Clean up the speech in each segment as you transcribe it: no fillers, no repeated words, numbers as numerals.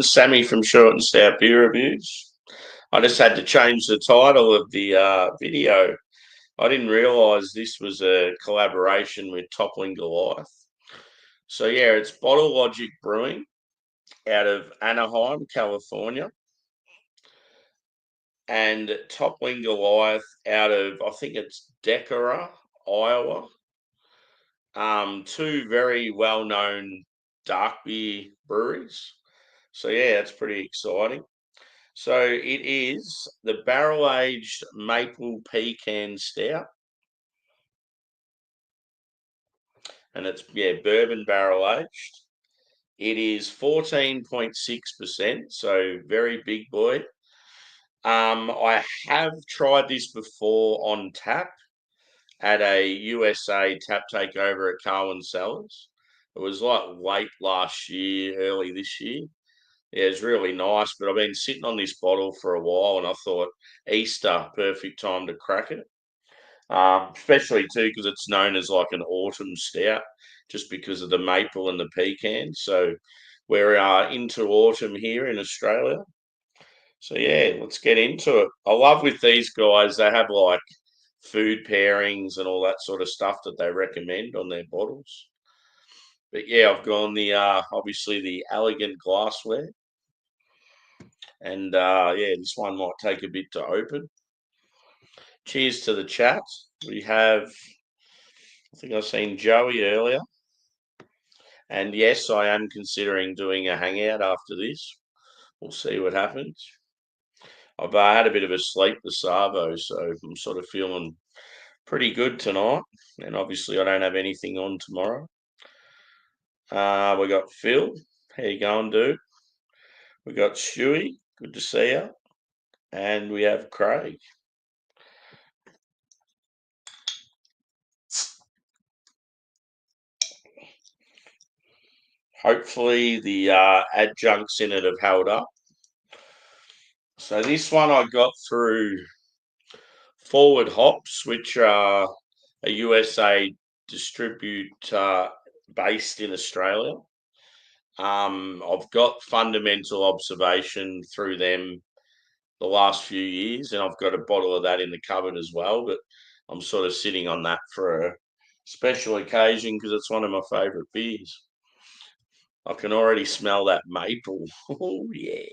Sammy from Short and Stout Beer Reviews. I just had to change the title of the video. I didn't realise this was a collaboration with Toppling Goliath. So yeah, it's Bottle Logic Brewing out of Anaheim, California, and Toppling Goliath out of I think it's Decorah, Iowa. Two very well-known dark beer breweries. So yeah, it's pretty exciting. So it is the barrel aged maple pecan stout, and it's bourbon barrel aged. It is 14.6%, so very big boy. I have tried this before on tap at a USA tap takeover at Carwin Cellars. It was like late last year, early this year. Yeah, it's really nice, but I've been sitting on this bottle for a while, and I thought Easter, perfect time to crack it. Especially too because it's known as like an autumn stout, just because of the maple and the pecan. So we're into autumn here in Australia. So yeah, let's get into it. I love with these guys; they have like food pairings and all that sort of stuff that they recommend on their bottles. But yeah, I've gone the obviously the elegant glassware, and yeah, this one might take a bit to open. Cheers to the chat. We have, I think I've seen Joey earlier. And yes, I am considering doing a hangout after this. We'll see what happens. I've had a bit of a sleep the Savo, so I'm sort of feeling pretty good tonight. And obviously, I don't have anything on tomorrow. We got Phil. How you going, dude? We got Stewie. Good to see you. And we have Craig. Hopefully, the adjuncts in it have held up. So this one I got through Forward Hops, which are a USA distributor based in Australia. I've got fundamental observation through them the last few years, and I've got a bottle of that in the cupboard as well. But I'm sort of sitting on that for a special occasion because it's one of my favourite beers. I can already smell that maple. Oh yeah.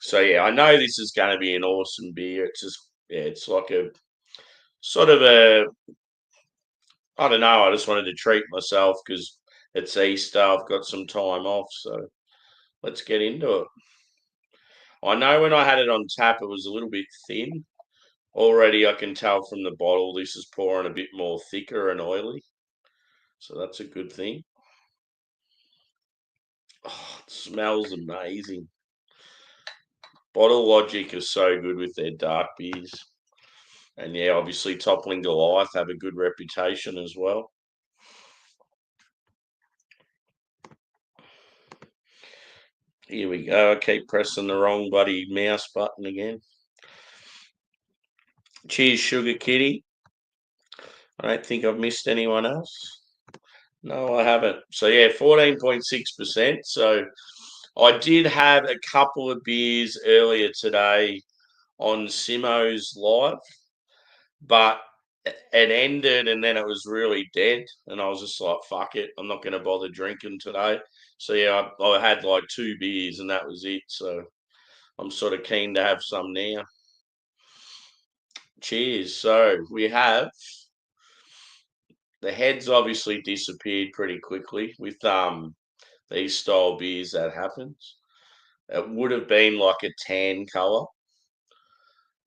So yeah, I know this is going to be an awesome beer. It's just it's like a sort of a I don't know. I just wanted to treat myself because it's Easter. I've got some time off, so let's get into it. I know when I had it on tap, it was a little bit thin. Already, I can tell from the bottle this is pouring a bit more thicker and oily, so that's a good thing. Oh, it smells amazing. Bottle Logic is so good with their dark beers, and yeah, obviously Toppling Goliath have a good reputation as well. Here we go. I keep pressing the wrong bloody mouse button again. Cheers, Sugar Kitty. I don't think I've missed anyone else. No, I haven't. So yeah, 14.6%. So I did have a couple of beers earlier today on Simo's live, but it ended and then it was really dead. And I was just like, fuck it, I'm not going to bother drinking today. So yeah, I had like two beers and that was it. So I'm sort of keen to have some now. Cheers. So we have the heads obviously disappeared pretty quickly with these style beers that happens. It would have been like a tan color.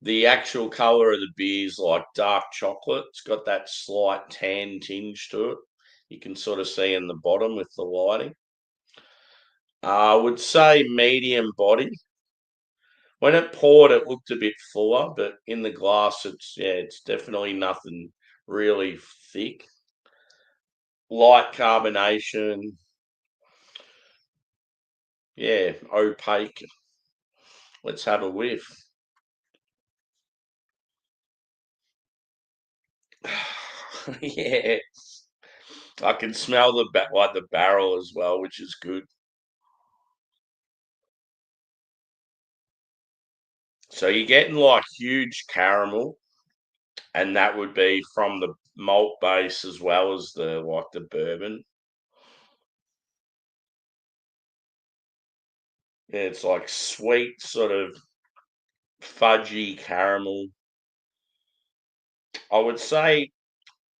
The actual color of the beer is like dark chocolate. It's got that slight tan tinge to it. You can sort of see in the bottom with the lighting. I would say medium body. When it poured, it looked a bit fuller, but in the glass, it's definitely nothing really thick. Light carbonation, yeah, opaque. Let's have a whiff. Yeah, I can smell like the barrel as well, which is good. So you're getting like huge caramel, and that would be from the malt base as well as the bourbon. Yeah, it's like sweet, sort of fudgy caramel. I would say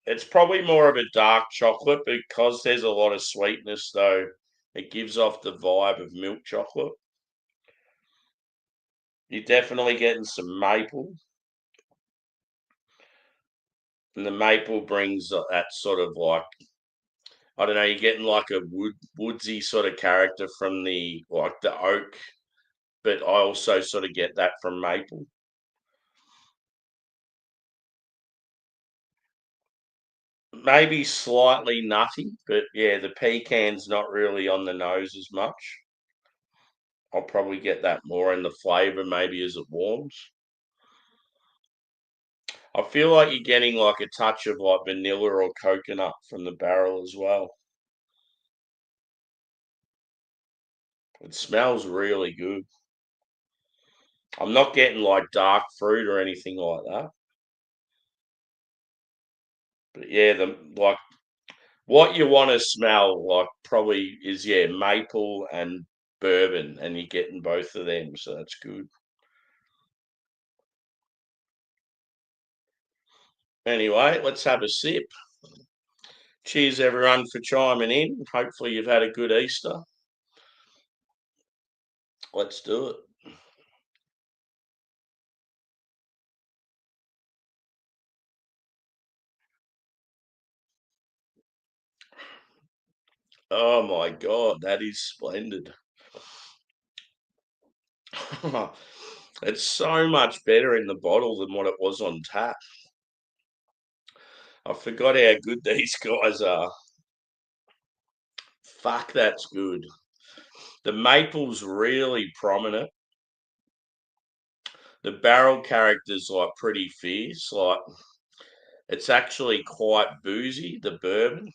it's probably more of a dark chocolate because there's a lot of sweetness, though. It gives off the vibe of milk chocolate. You're definitely getting some maple, and the maple brings that sort of like, I don't know, you're getting like a woodsy sort of character from the oak, but I also sort of get that from maple. Maybe slightly nutty, but yeah, the pecan's not really on the nose as much. I'll probably get that more in the flavour maybe as it warms. I feel like you're getting like a touch of like vanilla or coconut from the barrel as well. It smells really good. I'm not getting like dark fruit or anything like that. But yeah, the like what you want to smell like probably is, yeah, maple and bourbon, and you're getting both of them, so that's good. Anyway, let's have a sip. Cheers, everyone, for chiming in. Hopefully, you've had a good Easter. Let's do it. Oh my God, that is splendid. It's so much better in the bottle than what it was on tap. I forgot how good these guys are. Fuck, that's good. The maple's really prominent. The barrel character's like pretty fierce. Like it's actually quite boozy, the bourbon.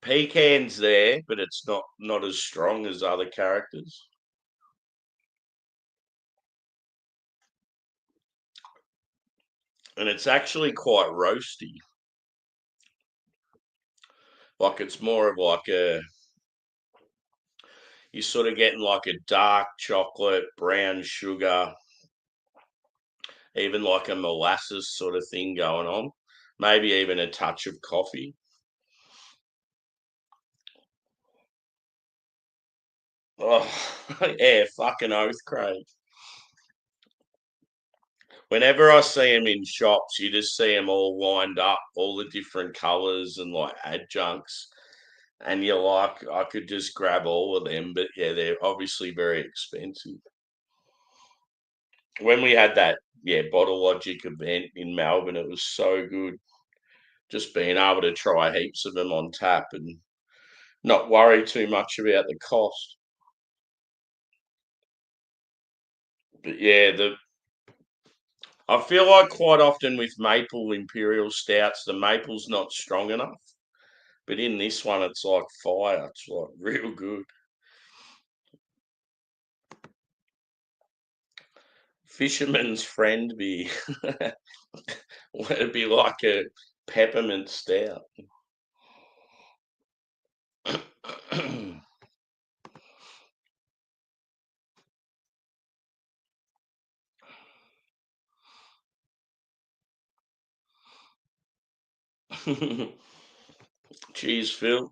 Pecan's there, but it's not as strong as other characters. And it's actually quite roasty. Like it's more of like you're sort of getting like a dark chocolate, brown sugar, even like a molasses sort of thing going on. Maybe even a touch of coffee. Oh, yeah, fucking oath, Craig. Whenever I see them in shops, you just see them all lined up, all the different colours and like adjuncts. And you're like, I could just grab all of them. But yeah, they're obviously very expensive. When we had that, yeah, Bottle Logic event in Melbourne, it was so good. Just being able to try heaps of them on tap and not worry too much about the cost. But yeah, I feel like quite often with maple imperial stouts, the maple's not strong enough. But in this one, it's like fire. It's like real good. Fisherman's friend be it'd be like a peppermint stout. Cheers, Phil.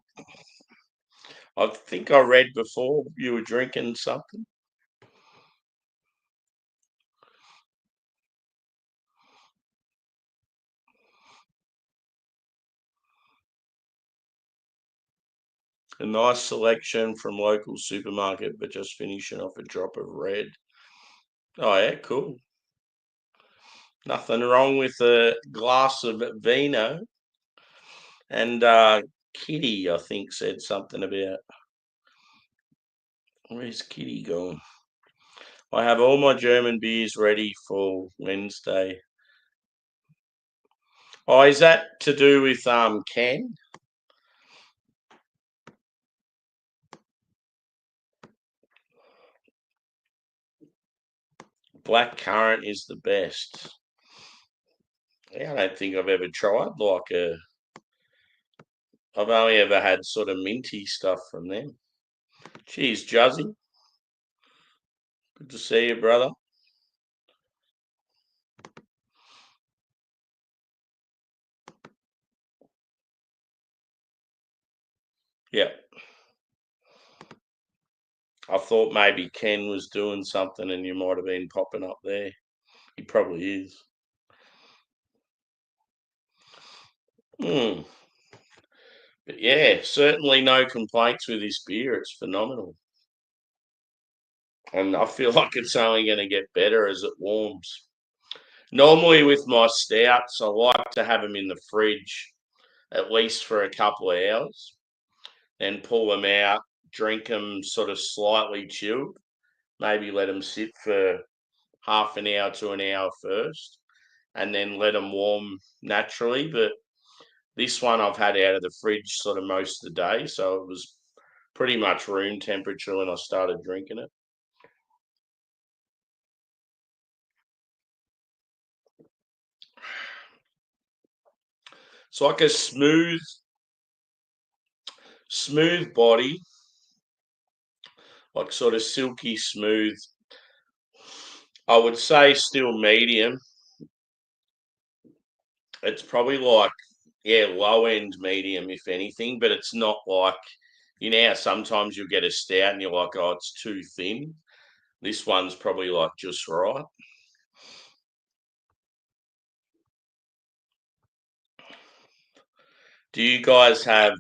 I think I read before you were drinking something. A nice selection from local supermarket, but just finishing off a drop of red. Oh yeah, cool. Nothing wrong with a glass of vino. And Kitty, I think, said something about where's Kitty gone? I have all my German beers ready for Wednesday. Oh, is that to do with Ken? Black currant is the best. Yeah, I don't think I've ever tried like a. I've only ever had sort of minty stuff from them. Cheers, Juzzy. Good to see you, brother. Yeah. I thought maybe Ken was doing something and you might have been popping up there. He probably is. Hmm. But yeah, certainly no complaints with this beer. It's phenomenal. And I feel like it's only going to get better as it warms. Normally with my stouts, I like to have them in the fridge at least for a couple of hours, then pull them out, drink them sort of slightly chilled, maybe let them sit for half an hour to an hour first, and then let them warm naturally. But this one I've had out of the fridge sort of most of the day, so it was pretty much room temperature when I started drinking it. It's like a smooth body, like sort of silky smooth. I would say still medium. It's probably like, yeah, low end medium, if anything, but it's not like, sometimes you'll get a stout and you're like, oh, it's too thin. This one's probably like just right. Do you guys have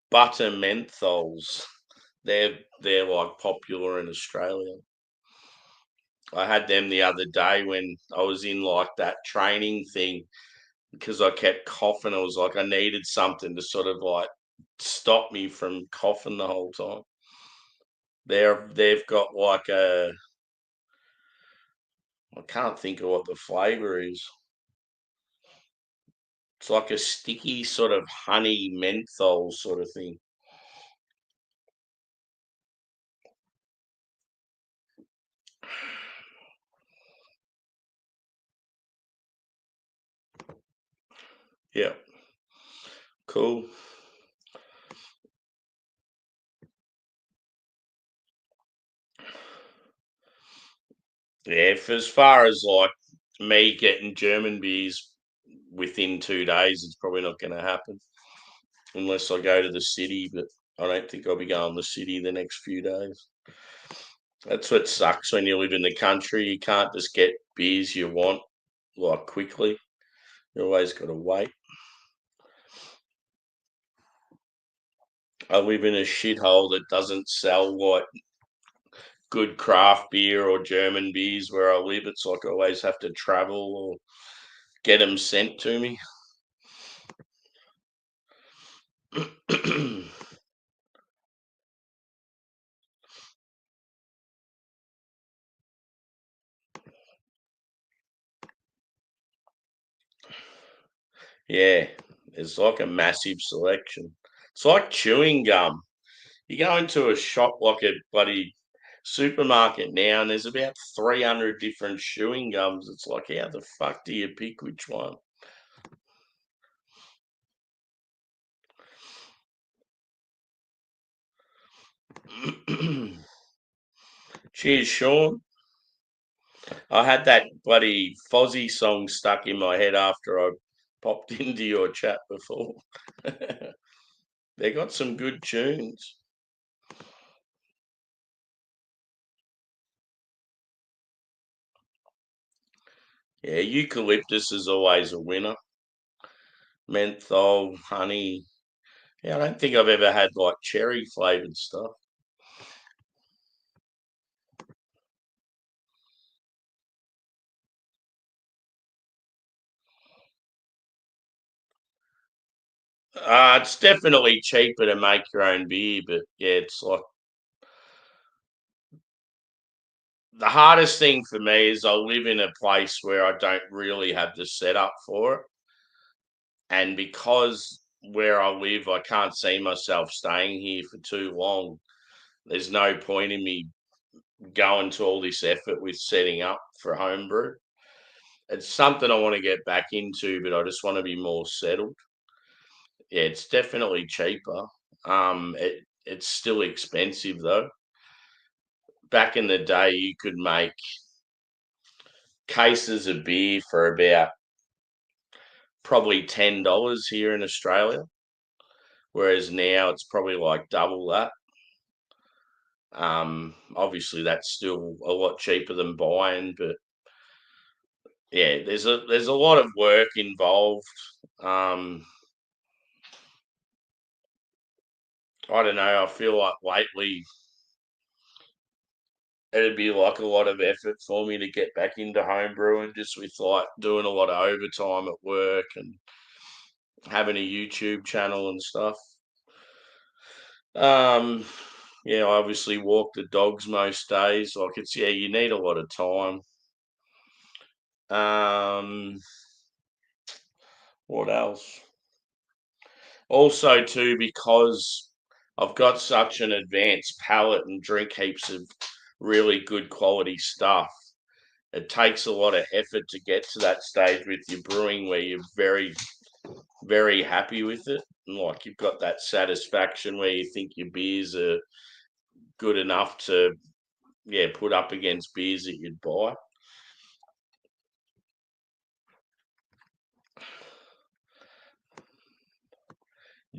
butter menthols? They're like popular in Australia. I had them the other day when I was in like that training thing because I kept coughing. I was like, I needed something to sort of like stop me from coughing the whole time. They've got like I can't think of what the flavor is. It's like a sticky sort of honey menthol sort of thing. Yeah, cool. Yeah, for as far as like me getting German beers within 2 days, it's probably not going to happen unless I go to the city. But I don't think I'll be going to the city the next few days. That's what sucks when you live in the country. You can't just get beers you want like quickly. You always got to wait. I live in a shithole that doesn't sell like good craft beer or German beers where I live. It's like I always have to travel or get them sent to me. Yeah, there's like a massive selection. It's like chewing gum. You go into a shop like a bloody supermarket now, and there's about 300 different chewing gums. It's like, how the fuck do you pick which one? Cheers, Sean. I had that bloody Fozzy song stuck in my head after I popped into your chat before. They got some good tunes. Yeah, eucalyptus is always a winner. Menthol, honey. Yeah, I don't think I've ever had like cherry flavored stuff. It's definitely cheaper to make your own beer, but yeah, it's like the hardest thing for me is I live in a place where I don't really have the setup for it. And because where I live, I can't see myself staying here for too long. There's no point in me going to all this effort with setting up for homebrew. It's something I want to get back into, but I just want to be more settled. Yeah, it's definitely cheaper. It's still expensive though. Back in the day, you could make cases of beer for about probably $10 here in Australia, whereas now it's probably like double that. Obviously that's still a lot cheaper than buying, but yeah, there's a lot of work involved. Um, I don't know. I feel like lately it'd be like a lot of effort for me to get back into home brewing, just with like doing a lot of overtime at work and having a YouTube channel and stuff. Um, yeah, I obviously walk the dogs most days. Like it's yeah, you need a lot of time. Um, what else? Also, too, because I've got such an advanced palate and drink heaps of really good quality stuff. It takes a lot of effort to get to that stage with your brewing where you're very, very happy with it. And like you've got that satisfaction where you think your beers are good enough to, yeah, put up against beers that you'd buy.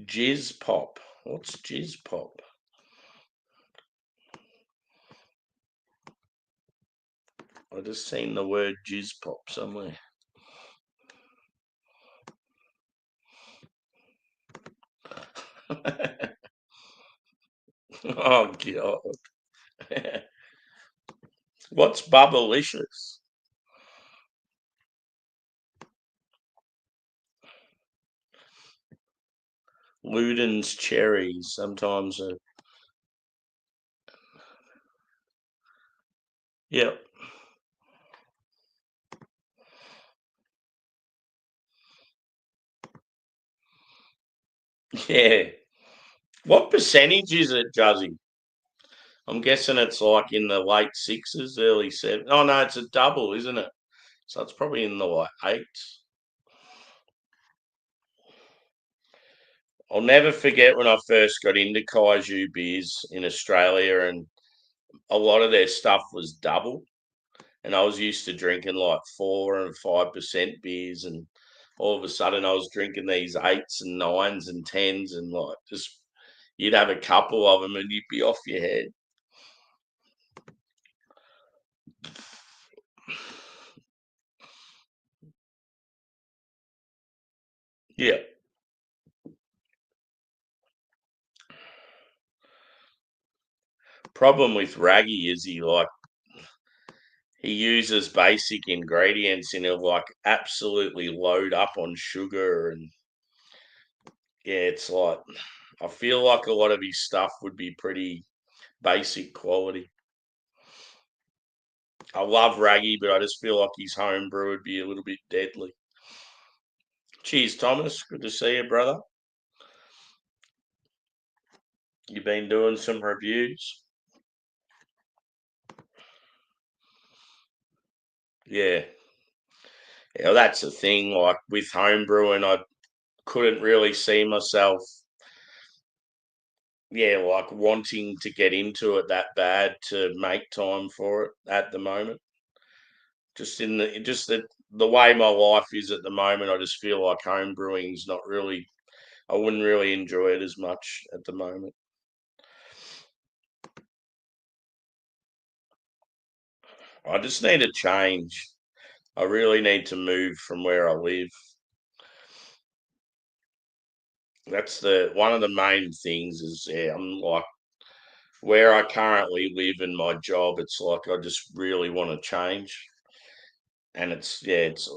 Jizz pop. What's jizz pop? I just seen the word jizz pop somewhere. Oh god. What's bubblicious? Luden's cherries. Sometimes. Yep. Yeah. What percentage is it, Juzzy? I'm guessing it's like in the late sixes, early seven. Oh no, it's a double, isn't it? So it's probably in the like eights. I'll never forget when I first got into kaiju beers in Australia, and a lot of their stuff was double. And I was used to drinking like 4 and 5% beers, and all of a sudden I was drinking these eights and nines and tens, and like just you'd have a couple of them and you'd be off your head. Yeah. Problem with Raggy is he uses basic ingredients and he'll like absolutely load up on sugar, and yeah, it's like I feel like a lot of his stuff would be pretty basic quality. I love Raggy, but I just feel like his homebrew would be a little bit deadly. Cheers, Thomas. Good to see you, brother. You've been doing some reviews. Yeah. Yeah, well, that's the thing. Like with homebrewing, I couldn't really see myself, yeah, like wanting to get into it that bad to make time for it at the moment. Just the way my life is at the moment, I just feel like homebrewing's not really. I wouldn't really enjoy it as much at the moment. I just need a change. I really need to move from where I live. That's the one of the main things is yeah, I'm like where I currently live in my job, it's like I just really want to change. And it's yeah, it's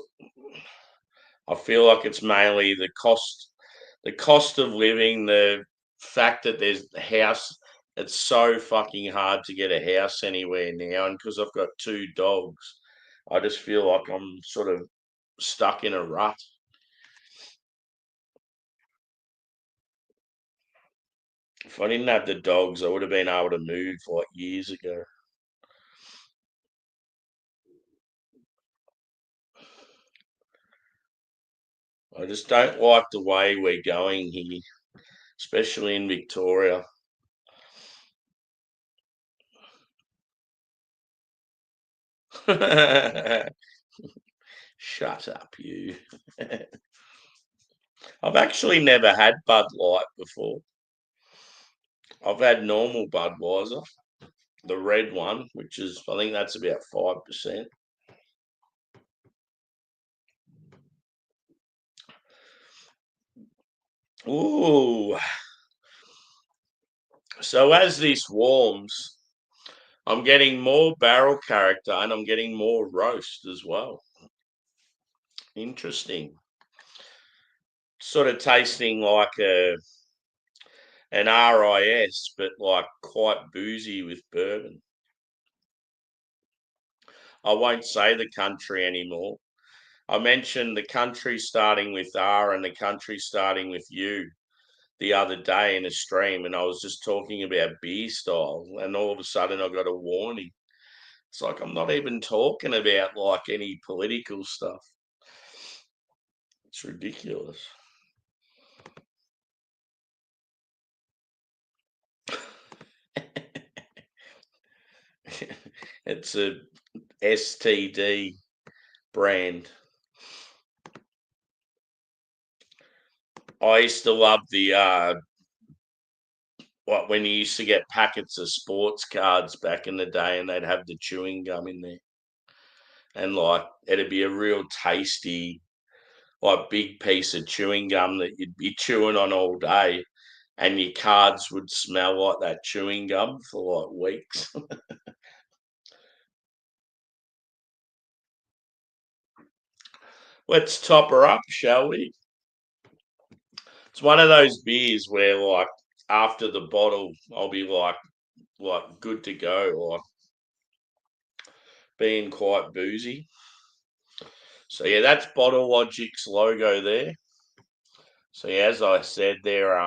I feel like it's mainly the cost of living, the fact that there's a house. It's so fucking hard to get a house anywhere now, and because I've got two dogs, I just feel like I'm sort of stuck in a rut. If I didn't have the dogs, I would have been able to move like years ago. I just don't like the way we're going here, especially in Victoria. Shut up, you. I've actually never had Bud Light before. I've had normal Budweiser, the red one, which is, I think that's about 5%. Ooh. So as this warms, I'm getting more barrel character and I'm getting more roast as well. Interesting. Sort of tasting like an RIS, but like quite boozy with bourbon. I won't say the country anymore. I mentioned the country starting with R and the country starting with U the other day in a stream, and I was just talking about beer style, and all of a sudden I got a warning. It's like I'm not even talking about like any political stuff. It's ridiculous. It's a STD brand. I used to love the what when you used to get packets of sports cards back in the day, and they'd have the chewing gum in there, and like it'd be a real tasty, like big piece of chewing gum that you'd be chewing on all day, and your cards would smell like that chewing gum for like weeks. Let's top her up, shall we? It's one of those beers where like after the bottle, I'll be like good to go, like being quite boozy. So yeah, that's Bottle Logic's logo there. So yeah, as I said, they're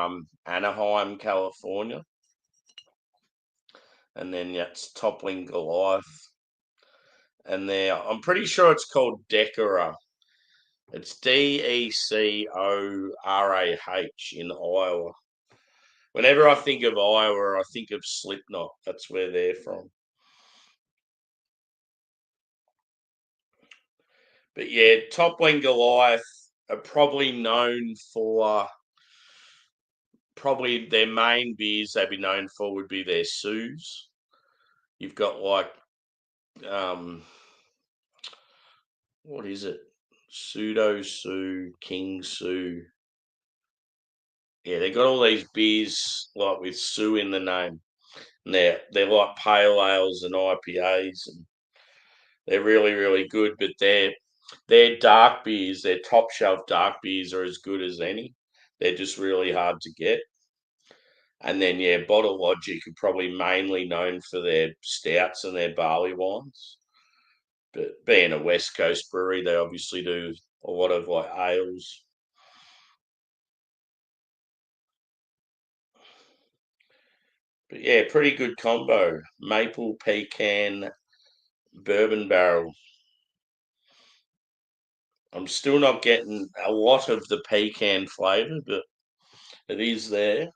Anaheim, California, and then that's Toppling Goliath, and there I'm pretty sure it's called Decorah. It's Decorah in Iowa. Whenever I think of Iowa, I think of Slipknot. That's where they're from. But yeah, Toppling Goliath are probably known for probably their main beers they'd be known for would be their Sues. You've got like what is it? Pseudo Sue, King Sue. Yeah, they got all these beers like with Sue in the name. And they're like pale ales and IPAs, and they're really, really good. But their dark beers, their top shelf dark beers are as good as any. They're just really hard to get. And then yeah, Bottle Logic are probably mainly known for their stouts and their barley wines. But being a West Coast brewery, they obviously do a lot of like ales. But yeah, pretty good combo. Maple pecan bourbon barrel. I'm still not getting a lot of the pecan flavour, but it is there.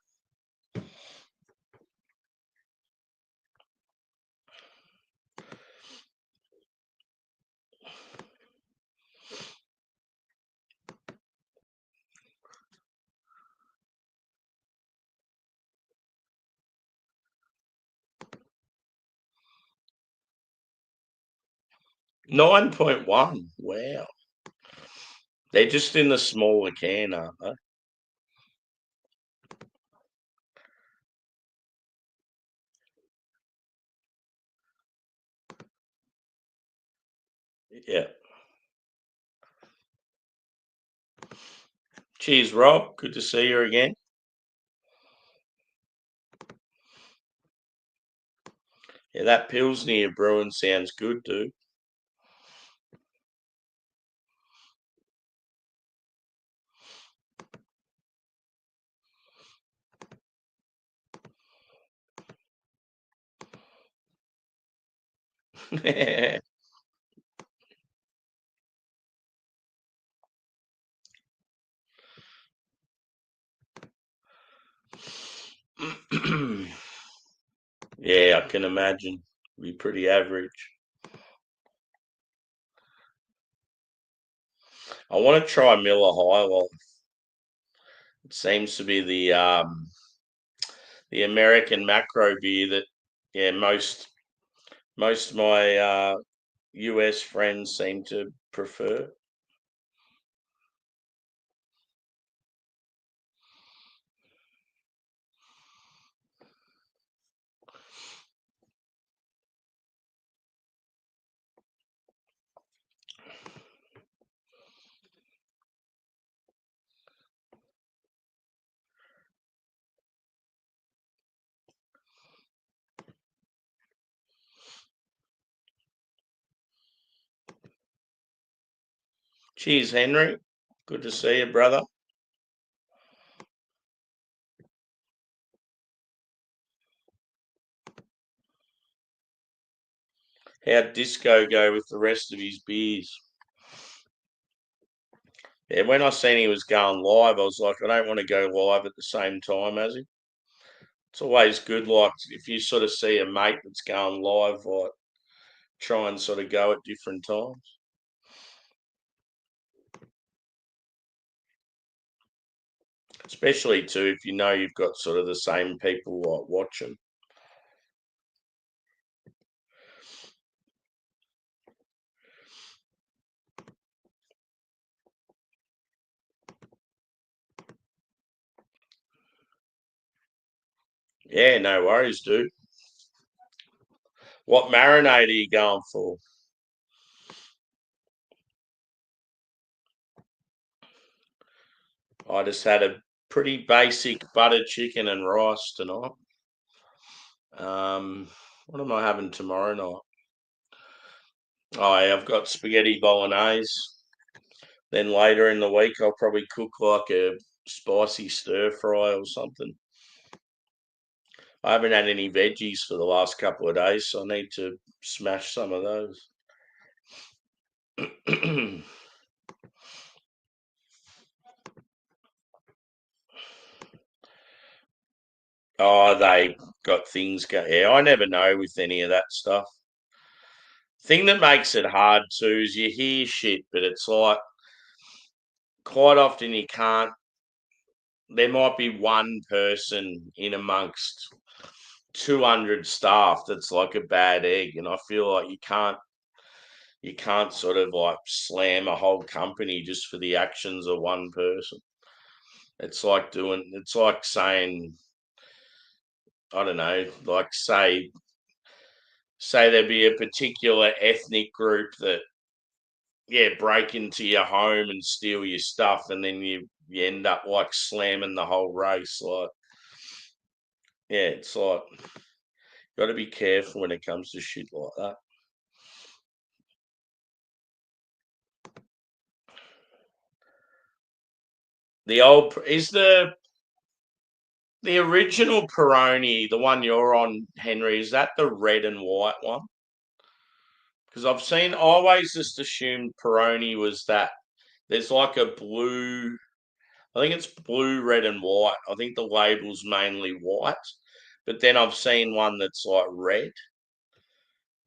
9.1. Wow. They're just in the smaller can, aren't they? Yeah. Cheers, Rob. Good to see you again. Yeah, that Pilsner you're brewing sounds good, dude. can imagine. Be pretty average. I want to try Miller High Life. It seems to be the American macro beer that, yeah, most of my US friends seem to prefer. Cheers, Henry. Good to see you, brother. How'd Disco go with the rest of his beers? Yeah, when I seen he was going live, I was like, I don't want to go live at the same time as him. It's always good, like if you sort of see a mate that's going live, like try and sort of go at different times. Especially too if you know you've got sort of the same people like watching. Yeah, no worries, dude. What marinade are you going for? I just had a pretty basic butter chicken and rice tonight. What am I having tomorrow night? Oh, yeah, I've got spaghetti bolognese. Then later in the week, I'll probably cook like a spicy stir fry or something. I haven't had any veggies for the last couple of days, so I need to smash some of those. Oh, they got things go. Yeah, I never know with any of that stuff. Thing that makes it hard too is you hear shit, but it's like quite often you can't. There might be one person in amongst 200 staff that's like a bad egg, and I feel like you can't sort of like slam a whole company just for the actions of one person. It's like saying, I don't know, like say there be a particular ethnic group that, yeah, break into your home and steal your stuff, and then you end up like slamming the whole race. Like, yeah, it's like got to be careful when it comes to shit like that. The old is the original Peroni, the one you're on, Henry. Is that the red and white one? Because I always just assumed Peroni was that. There's like a blue. I think it's blue, red, and white. I think the label's mainly white, but then I've seen one that's like red.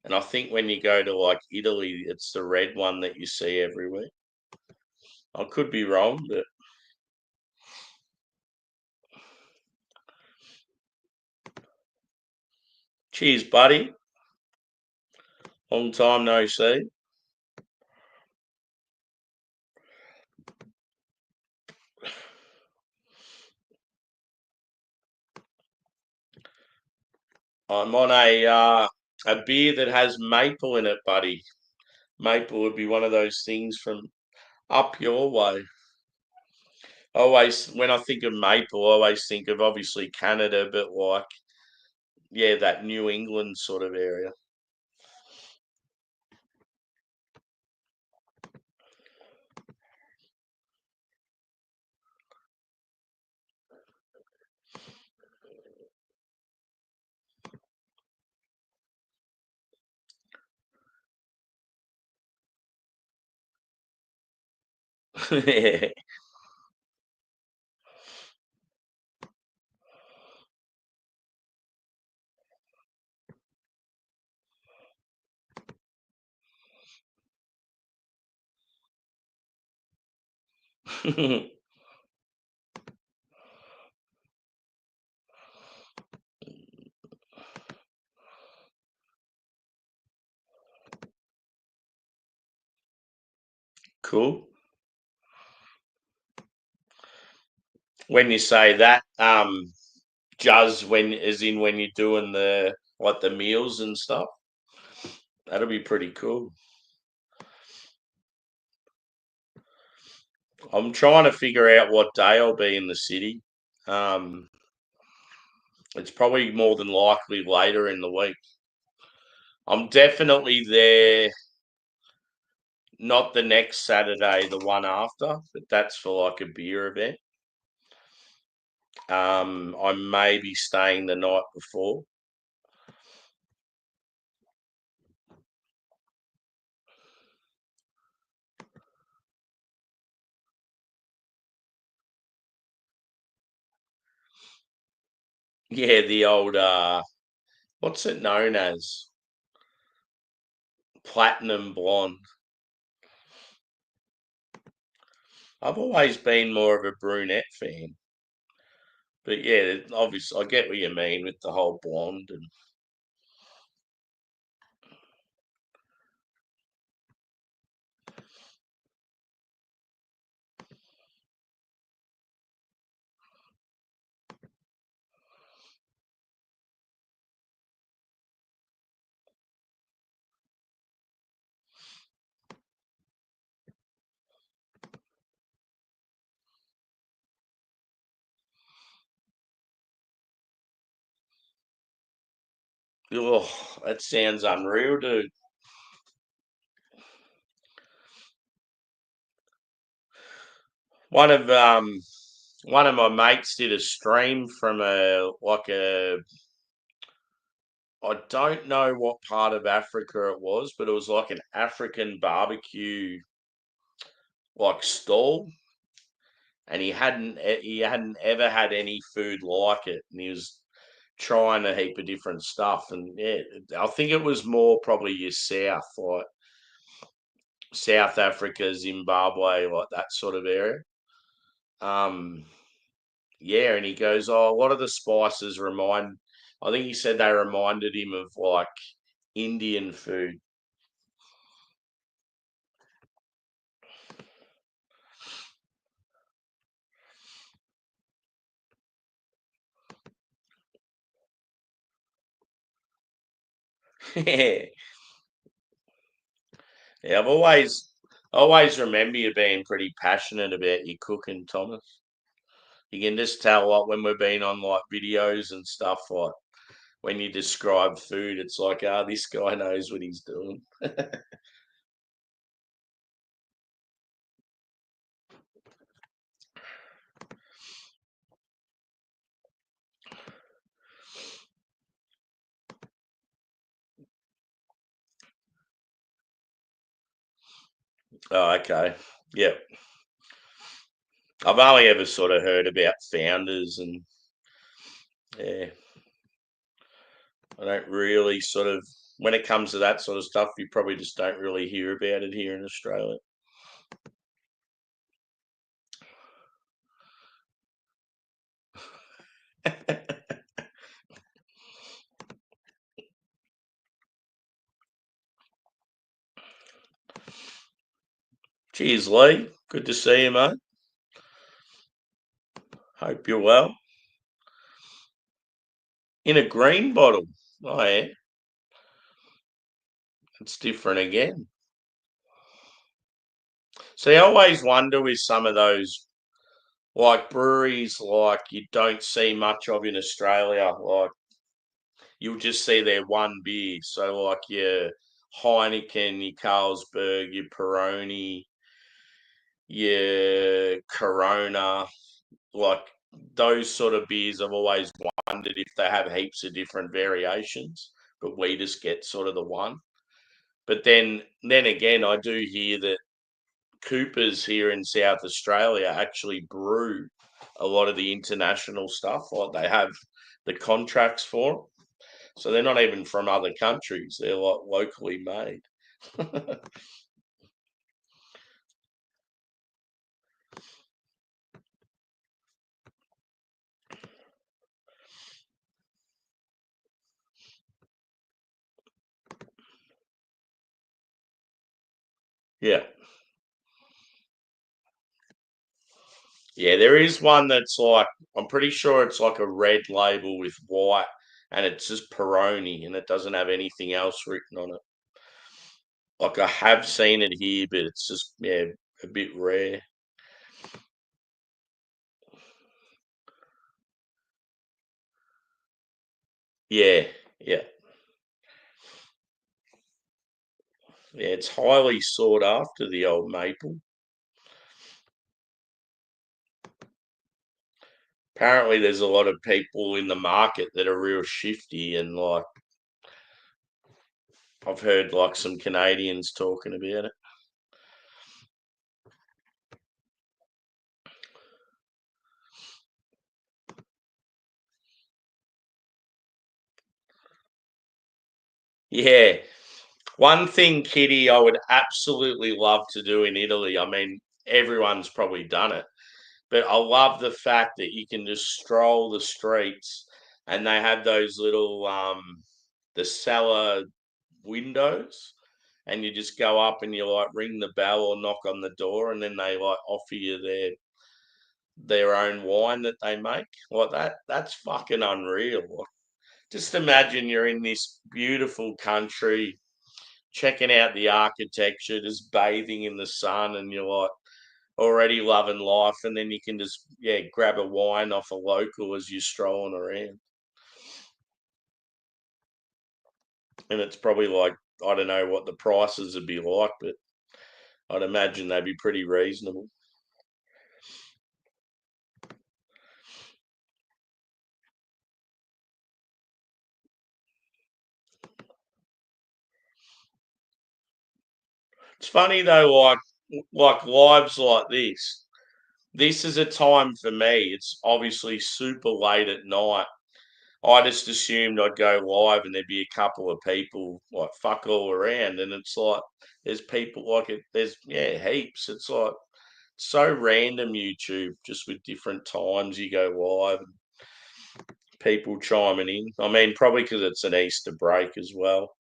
And I think when you go to like Italy, it's the red one that you see everywhere. I could be wrong, but cheers, buddy. Long time no see. I'm on a beer that has maple in it, buddy. Maple would be one of those things from up your way. Always, when I think of maple, I always think of obviously Canada, but like, yeah, that New England sort of area. Yeah. Cool. When you say that, Juzz, when as in when you're doing the like the meals and stuff, that'll be pretty cool. I'm trying to figure out what day I'll be in the city. Um, it's probably more than likely later in the week. I'm definitely there, not the next Saturday, the one after, but that's for like a beer event. I may be staying the night before. Yeah, the old what's it known as? Platinum blonde. I've always been more of a brunette fan. But yeah, obviously I get what you mean with the whole blonde and oh, that sounds unreal, dude. One of um one of my mates did a stream from a I don't know what part of Africa it was, but it was like an African barbecue like stall, and he hadn't ever had any food like it, and he was trying a heap of different stuff, and yeah, I think it was more probably your south, like South Africa, Zimbabwe, like that sort of area. Um, yeah, and he goes, "Oh, a lot of the spices remind." I think he said they reminded him of like Indian food. Yeah, yeah. I've always remember you being pretty passionate about your cooking, Thomas. You can just tell, like when we've been on like videos and stuff, like when you describe food, it's like, this guy knows what he's doing. Oh, okay. Yeah. I've only ever sort of heard about founders and yeah, I don't really sort of when it comes to that sort of stuff, you probably just don't really hear about it here in Australia. Cheers, Lee. Good to see you, mate. Hope you're well. In a green bottle. Oh yeah, it's different again. See, I always wonder with some of those like breweries like you don't see much of in Australia. Like you'll just see their one beer. So like your Heineken, your Carlsberg, your Peroni, your Corona, like those sort of beers. I've always wondered if they have heaps of different variations, but we just get sort of the one. But then again, I do hear that Coopers here in South Australia actually brew a lot of the international stuff. Like they have the contracts for 'em. So they're not even from other countries. They're like locally made. Yeah. Yeah, there is one that's like, I'm pretty sure it's like a red label with white and it's just Peroni and it doesn't have anything else written on it. Like I have seen it here, but it's just, yeah, a bit rare. Yeah, yeah. Yeah, it's highly sought after, the old maple. Apparently, there's a lot of people in the market that are real shifty, and like I've heard like some Canadians talking about it. Yeah. One thing, Kitty, I would absolutely love to do in Italy. I mean, everyone's probably done it, but I love the fact that you can just stroll the streets and they have those little the cellar windows and you just go up and you like ring the bell or knock on the door and then they like offer you their own wine that they make. Like that's fucking unreal. Like, just imagine you're in this beautiful country, checking out the architecture, just bathing in the sun, and you're like already loving life, and then you can just grab a wine off a local as you're strolling around, and it's probably like I don't know what the prices would be like, but I'd imagine they'd be pretty reasonable. It's funny though, like lives like this. This is a time for me. It's obviously super late at night. I just assumed I'd go live and there'd be a couple of people like fuck all around, and it's like there's people like it. There's heaps. It's like so random YouTube, just with different times you go live and people chiming in. I mean, probably because it's an Easter break as well.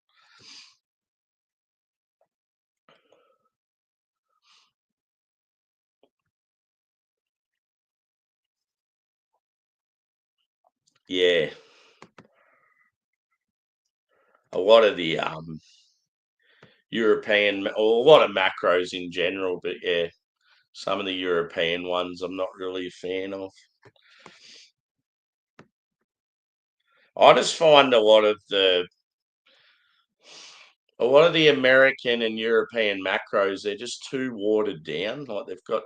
Yeah, a lot of the European or a lot of macros in general, but yeah, some of the European ones I'm not really a fan of. I just find a lot of the American and European macros, they're just too watered down. Like they've got,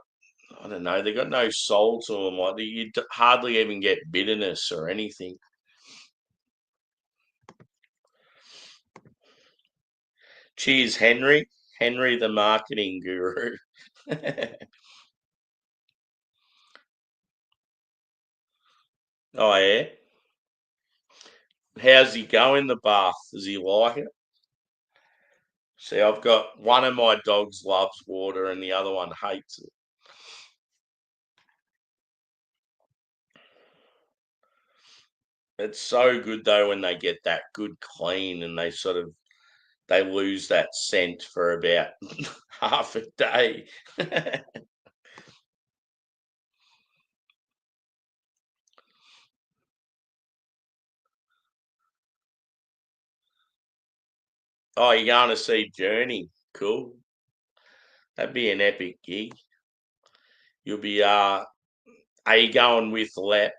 I don't know, they've got no soul to them. Like hardly even get bitterness or anything. Cheers, Henry. Henry, the marketing guru. Oh yeah. How's he going? The bath? Does he like it? See, I've got one of my dogs loves water and the other one hates it. It's so good though when they get that good clean and they lose that scent for about half a day. Oh, you're going to see Journey. Cool. That'd be an epic gig. You'll be are you going with Lep?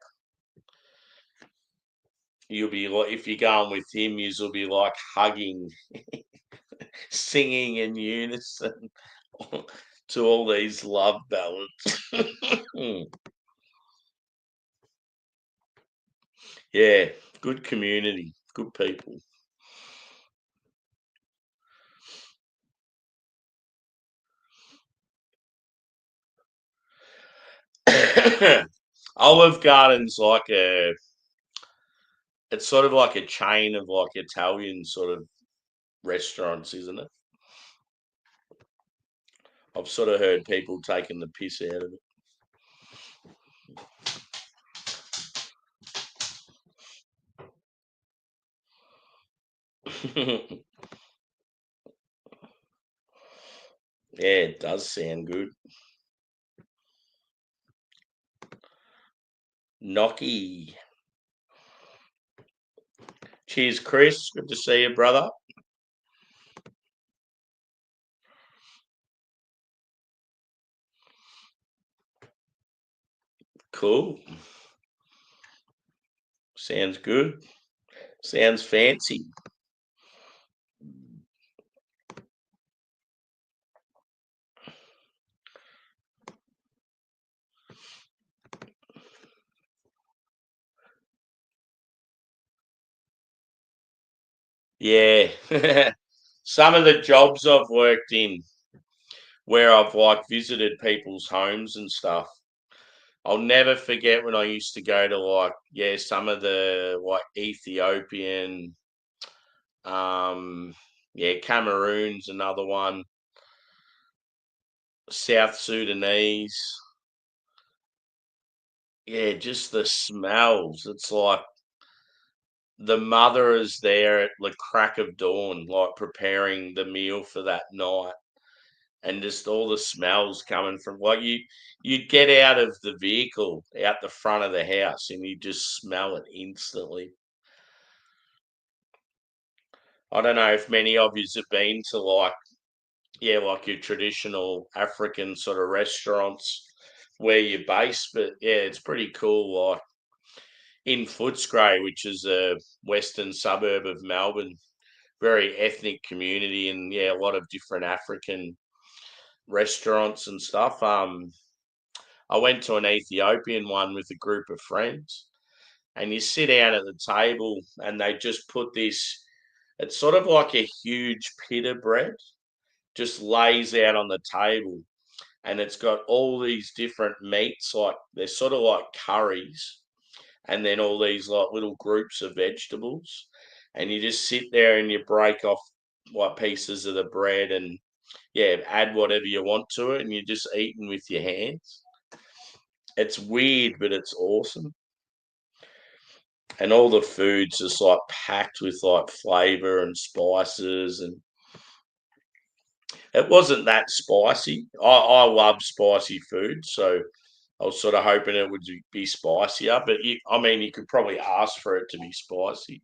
You'll be like if you're going with him, you'll be like hugging, singing in unison to all these love ballads. Yeah, good community, good people. Olive Garden's like it's sort of like a chain of like Italian sort of restaurants, isn't it? I've sort of heard people taking the piss out of it. Yeah, it does sound good. Gnocchi. Cheers, Chris. Good to see you, brother. Cool. Sounds good. Sounds fancy. Yeah. Some of the jobs I've worked in where I've like visited people's homes and stuff. I'll never forget when I used to go to like, yeah, some of the like Ethiopian, um, yeah, Cameroon's another one, South Sudanese. Yeah, just the smells. It's like the mother is there at the crack of dawn, like preparing the meal for that night, and just all the smells coming from like you'd get out of the vehicle out the front of the house and you just smell it instantly. I don't know if many of you have been to like, yeah, like your traditional African sort of restaurants where you're based, but yeah, it's pretty cool. Like in Footscray, which is a western suburb of Melbourne, very ethnic community, and yeah, a lot of different African restaurants and stuff. I went to an Ethiopian one with a group of friends, and you sit down at the table, and they just put this. It's sort of like a huge pita bread, just lays out on the table, and it's got all these different meats, like they're sort of like curries, and then all these like little groups of vegetables, and you just sit there and you break off like pieces of the bread and yeah, add whatever you want to it, and you're just eating with your hands. It's weird, but it's awesome. And all the food's just like packed with like flavor and spices, and it wasn't that spicy. I love spicy food, so I was sort of hoping it would be spicier. But I mean, you could probably ask for it to be spicy.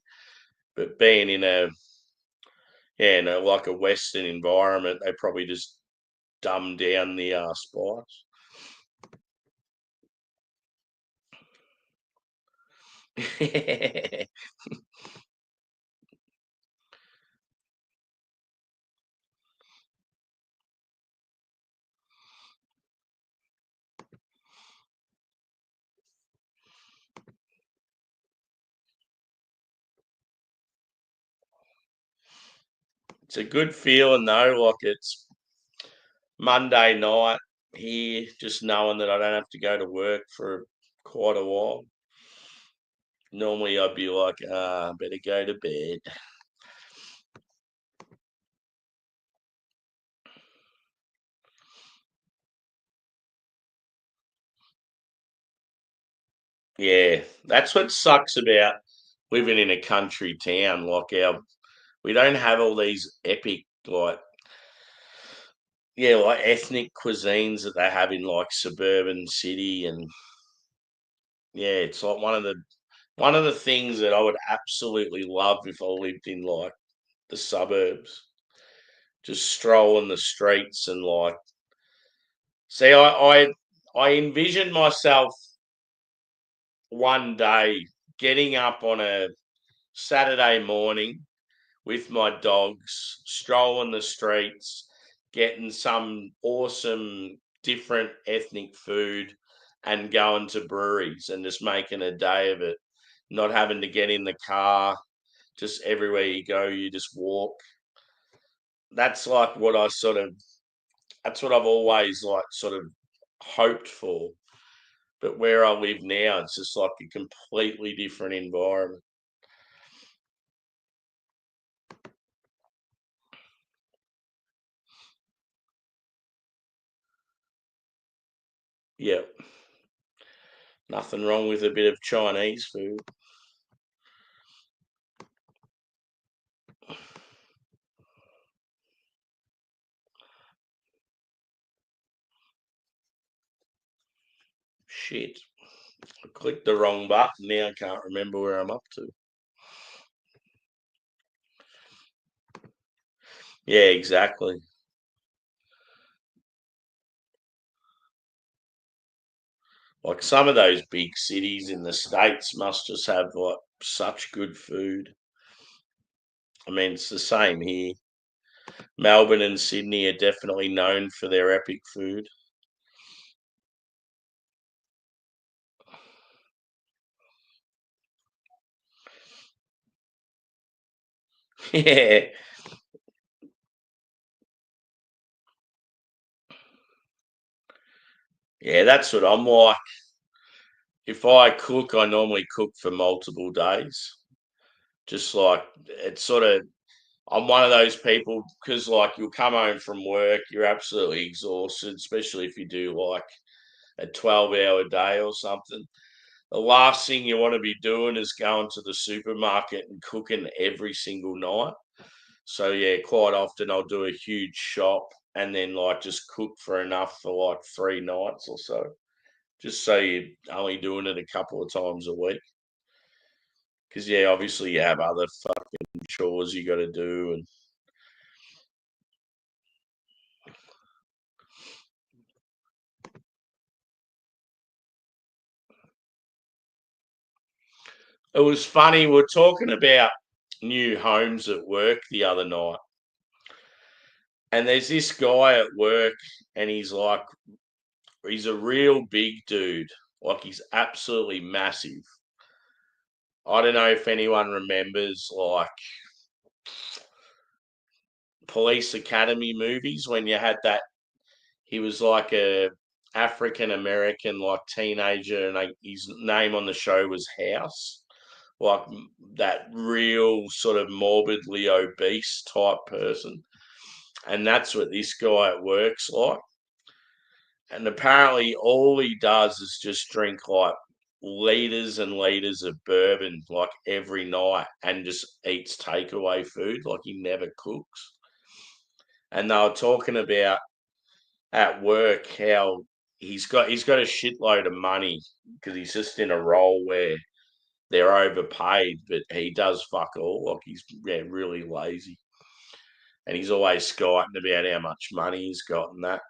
But being in a yeah, like a Western environment, they probably just dumb down the spice. It's a good feeling though, like it's Monday night here, just knowing that I don't have to go to work for quite a while. Normally I'd be like, better go to bed. Yeah, that's what sucks about living in a country town. Like we don't have all these epic like yeah, like ethnic cuisines that they have in like suburban city, and yeah, it's like one of the things that I would absolutely love if I lived in like the suburbs. Just strolling the streets and like see I envision myself one day getting up on a Saturday morning with my dogs, strolling the streets, getting some awesome different ethnic food and going to breweries and just making a day of it. Not having to get in the car, just everywhere you go, you just walk. That's like what I sort of that's what I've always like sort of hoped for. But where I live now, it's just like a completely different environment. Yep. Nothing wrong with a bit of Chinese food. Shit. I clicked the wrong button. Now I can't remember where I'm up to. Yeah, exactly. Like some of those big cities in the States must just have like such good food. I mean, it's the same here. Melbourne and Sydney are definitely known for their epic food. Yeah. Yeah, that's what I'm like. If I cook, I normally cook for multiple days. Just like it's sort of, I'm one of those people because like you'll come home from work, you're absolutely exhausted, especially if you do like a 12-hour day or something. The last thing you want to be doing is going to the supermarket and cooking every single night. So yeah, quite often I'll do a huge shop and then like just cook for enough for like 3 nights or so. Just so you're only doing it a couple of times a week. Because yeah, obviously you have other fucking chores you got to do, and it was funny. We are talking about new homes at work the other night, and there's this guy at work, and he's a real big dude, like he's absolutely massive. I don't know if anyone remembers like police academy movies when you had that. He was like a African American like teenager, and like his name on the show was House, like that real sort of morbidly obese type person. And that's what this guy at work's like. And apparently, all he does is just drink like liters and liters of bourbon like every night and just eats takeaway food. Like he never cooks. And they were talking about at work how he's got a shitload of money because he's just in a role where they're overpaid, but he does fuck all. Like he's really lazy, and he's always skiting about how much money he's got and that.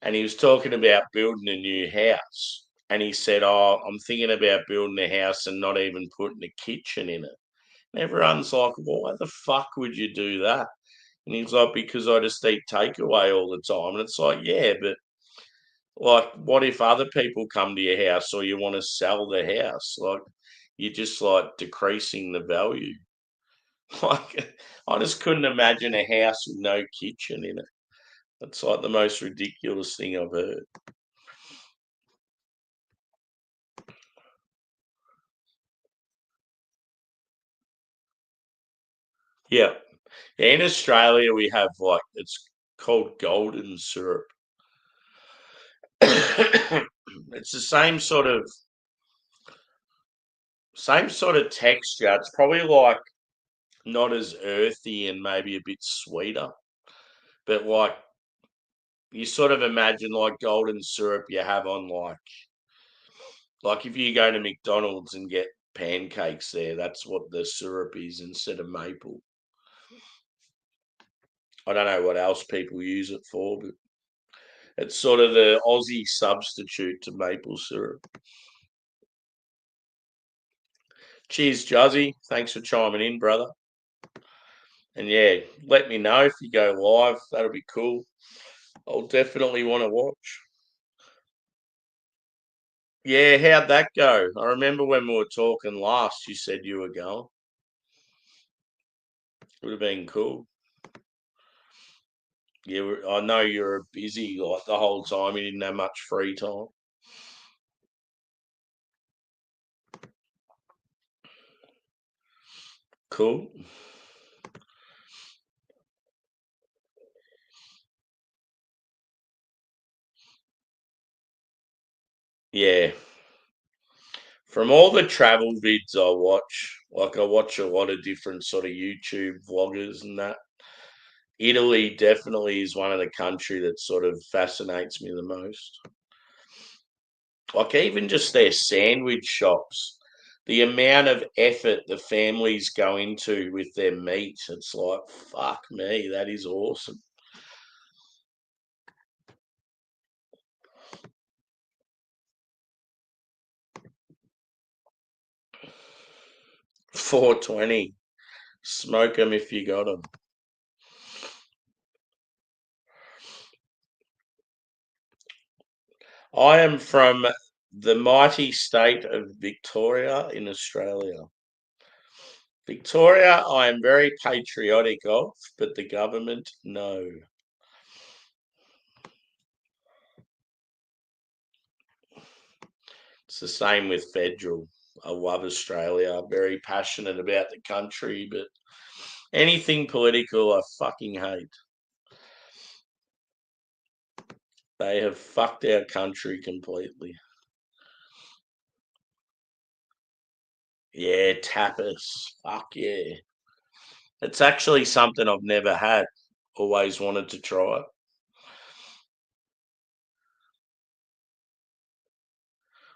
And he was talking about building a new house, and he said, "Oh, I'm thinking about building a house and not even putting a kitchen in it." And everyone's like, well, "Why the fuck would you do that?" And he's like, "Because I just eat takeaway all the time." And it's like, yeah, but like, what if other people come to your house or you want to sell the house? Like, you're just like decreasing the value. Like, I just couldn't imagine a house with no kitchen in it. That's like the most ridiculous thing I've heard. Yeah. Yeah, in Australia, we have like, it's called golden syrup. It's the same sort of texture. It's probably like not as earthy and maybe a bit sweeter, but like you sort of imagine like golden syrup you have on like if you go to McDonald's and get pancakes there, that's what the syrup is instead of maple. I don't know what else people use it for, but it's sort of the Aussie substitute to maple syrup. Cheers, Juzzy. Thanks for chiming in, brother. And yeah, let me know if you go live. That'll be cool. I'll definitely want to watch. Yeah, how'd that go? I remember when we were talking last, you said you were going. Would have been cool. Yeah, I know you're busy like the whole time. You didn't have much free time. Cool. Yeah. From all the travel vids I watch, like I watch a lot of different sort of YouTube vloggers and that. Italy definitely is one of the country that sort of fascinates me the most. Like even just their sandwich shops, the amount of effort the families go into with their meat, it's like, fuck me, that is awesome. 420. Smoke them if you got them. I am from the mighty state of Victoria in Australia. Victoria, I am very patriotic of, but the government, no. It's the same with federal. I love Australia. I'm very passionate about the country, but anything political, I fucking hate. They have fucked our country completely. Yeah, tapas. Fuck yeah. It's actually something I've never had. Always wanted to try it.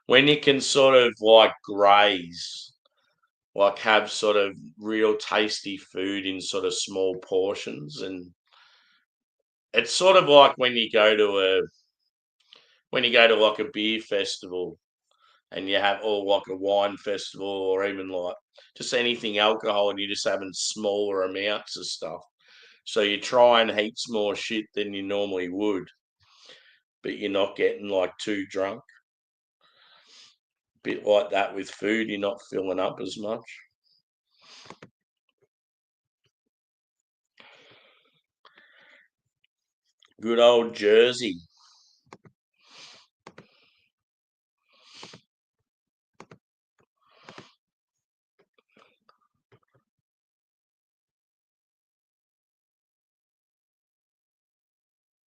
When you can sort of like graze, like have sort of real tasty food in sort of small portions, and it's sort of like when you go to like a beer festival and you have or like a wine festival or even like just anything alcohol and you're just having smaller amounts of stuff. So you try and heaps more shit than you normally would, but you're not getting like too drunk. Bit like that with food, you're not filling up as much. Good old Jersey.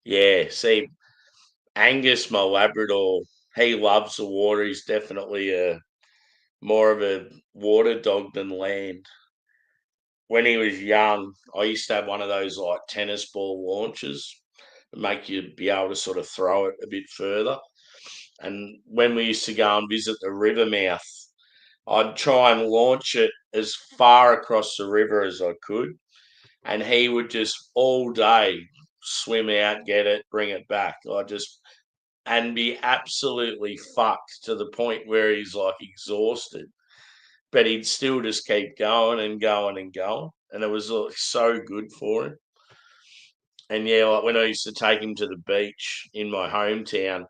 Yeah, see, Angus, my Labrador, he loves the water. He's definitely a more of a water dog than land. When he was young, I used to have one of those like tennis ball launchers that make you be able to sort of throw it a bit further. And when we used to go and visit the river mouth, I'd try and launch it as far across the river as I could. And he would just all day swim out, get it, bring it back. I just and be absolutely fucked to the point where he's like exhausted, but he'd still just keep going and going and going, and it was like so good for him. And yeah, like when I used to take him to the beach in my hometown,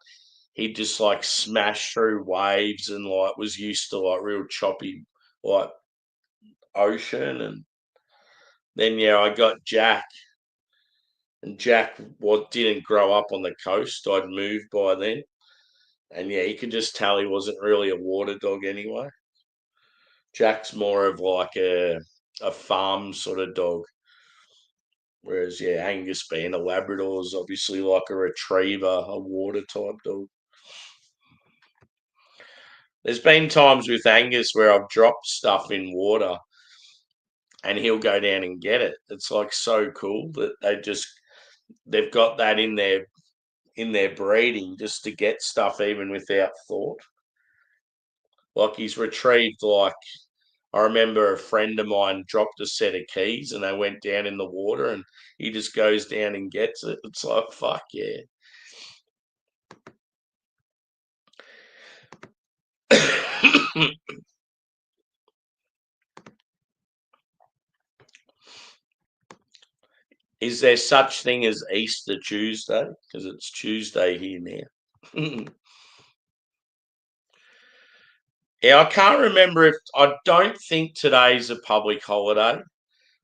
he'd just like smash through waves and like was used to like real choppy like ocean. And then yeah, I got Jack, and Jack didn't grow up on the coast. I'd moved by then, and yeah, you could just tell he wasn't really a water dog anyway. Jack's more of like a farm sort of dog, whereas yeah, Angus being a Labrador is obviously like a retriever, a water type dog. There's been times with Angus where I've dropped stuff in water and he'll go down and get it. It's like so cool that they've got that in their breeding just to get stuff even without thought. Like he's retrieved like I remember a friend of mine dropped a set of keys and they went down in the water and he just goes down and gets it. It's like, fuck yeah. Is there such thing as Easter Tuesday? Because it's Tuesday here now. Yeah, I can't remember if I don't think today's a public holiday,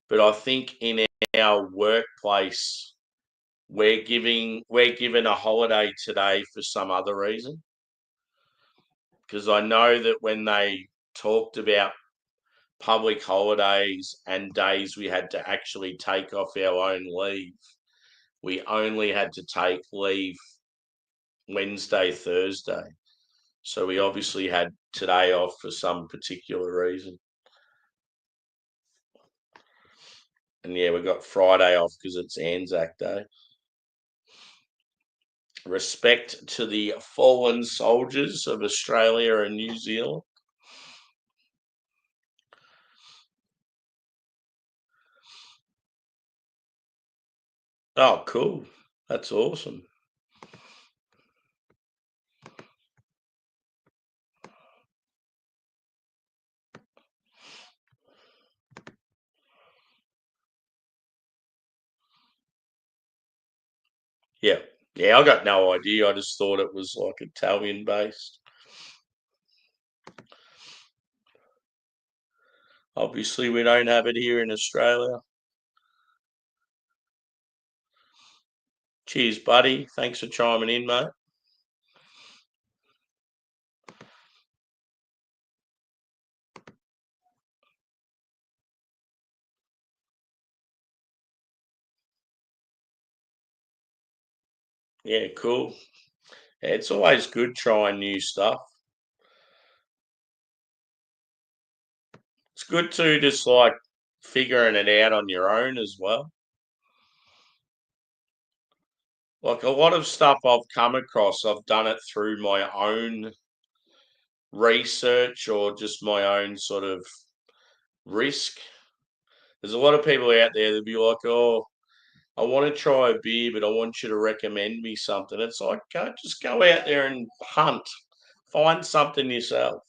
but I think in our workplace we're given a holiday today for some other reason. Because I know that when they talked about public holidays and days we had to actually take off our own leave, we only had to take leave Wednesday, Thursday. So we obviously had today off for some particular reason. And yeah, we got Friday off because it's Anzac Day. Respect to the fallen soldiers of Australia and New Zealand. Oh, cool. That's awesome. Yeah. Yeah, I got no idea. I just thought it was like Italian based. Obviously, we don't have it here in Australia. Cheers, buddy. Thanks for chiming in, mate. Yeah, cool. Yeah, it's always good trying new stuff. It's good to just like figuring it out on your own as well. Like a lot of stuff I've come across, I've done it through my own research or just my own sort of risk. There's a lot of people out there that be like, "Oh, I want to try a beer, but I want you to recommend me something." It's like, just go out there and hunt, find something yourself.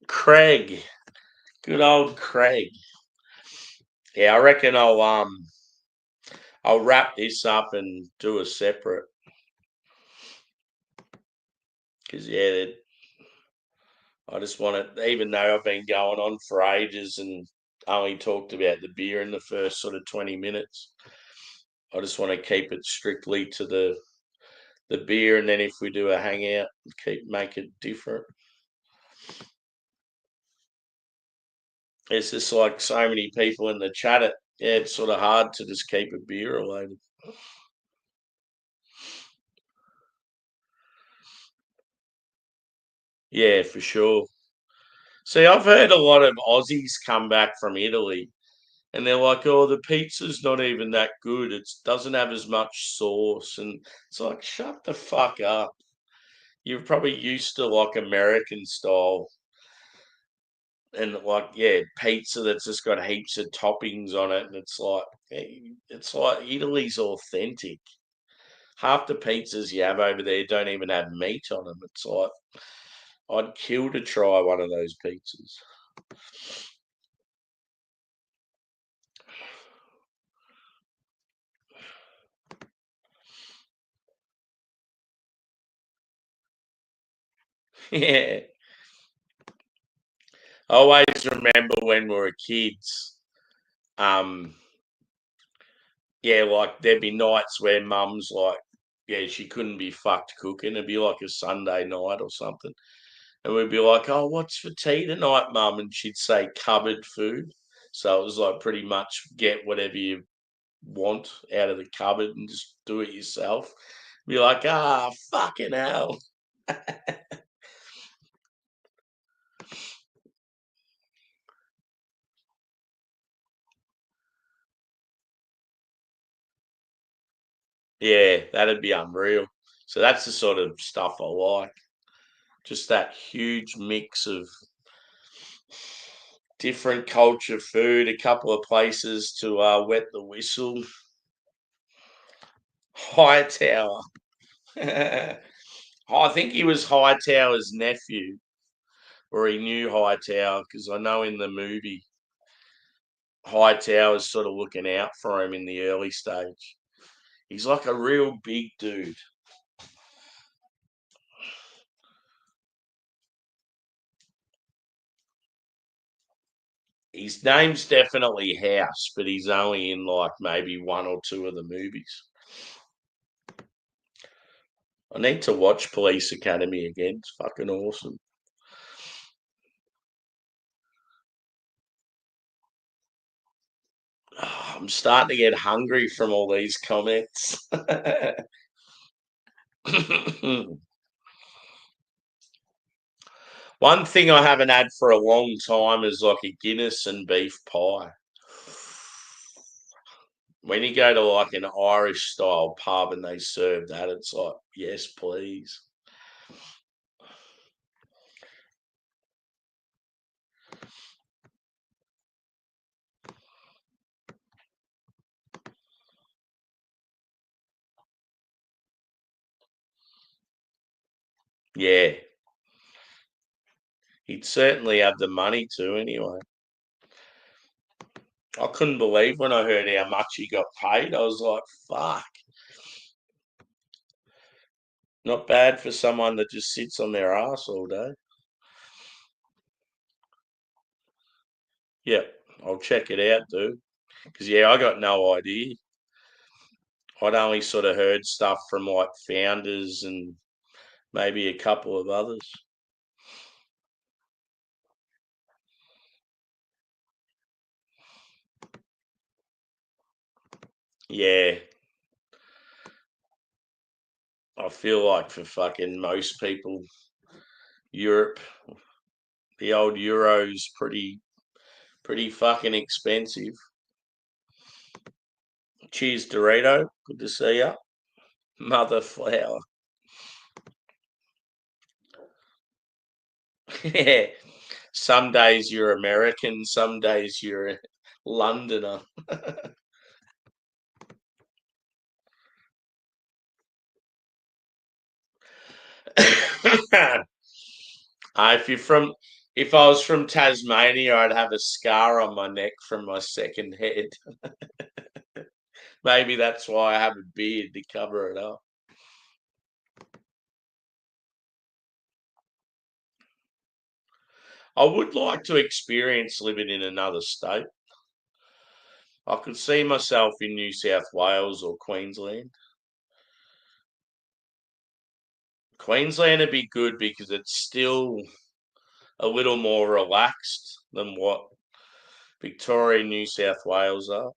Craig, good old Craig. Yeah, I reckon I'll wrap this up and do a separate because yeah, I just want to. Even though I've been going on for ages and only talked about the beer in the first sort of 20 minutes, I just want to keep it strictly to the beer, and then if we do a hangout, make it different. It's just like so many people in the chat. Yeah, it's sort of hard to just keep a beer related. Yeah, for sure. See, I've heard a lot of Aussies come back from Italy and they're like, "Oh, the pizza's not even that good. It doesn't have as much sauce." And it's like, shut the fuck up. You're probably used to like American style and like, yeah, pizza that's just got heaps of toppings on it. And it's like Italy's authentic. Half the pizzas you have over there don't even have meat on them. It's like, I'd kill to try one of those pizzas. Yeah. I always remember when we were kids, um, yeah, like there'd be nights where mum's like, yeah, she couldn't be fucked cooking. It'd be like a Sunday night or something. And we'd be like, "Oh, what's for tea tonight, mum?" And she'd say cupboard food. So it was like pretty much get whatever you want out of the cupboard and just do it yourself. Be like, fucking hell. Yeah, that'd be unreal. So that's the sort of stuff I like. Just that huge mix of different culture food, a couple of places to wet the whistle. Hightower. I think he was Hightower's nephew, or he knew Hightower because I know in the movie Hightower's sort of looking out for him in the early stage. He's like a real big dude. His name's definitely House, but he's only in like maybe one or two of the movies. I need to watch Police Academy again. It's fucking awesome. I'm starting to get hungry from all these comments. One thing I haven't had for a long time is like a Guinness and beef pie. When you go to like an Irish style pub and they serve that, it's like, yes, please. Yeah, he'd certainly have the money to anyway. I couldn't believe when I heard how much he got paid. I was like, fuck. Not bad for someone that just sits on their ass all day. Yeah, I'll check it out, dude. Because, yeah, I got no idea. I'd only sort of heard stuff from like founders and maybe a couple of others. Yeah, I feel like for fucking most people, Europe, the old euro's pretty fucking expensive. Cheers, Dorito. Good to see ya. Mother flower. Yeah. Some days you're American, some days you're a Londoner. If I was from Tasmania, I'd have a scar on my neck from my second head. Maybe that's why I have a beard to cover it up. I would like to experience living in another state. I could see myself in New South Wales or Queensland. Queensland would be good because it's still a little more relaxed than what Victoria and New South Wales are.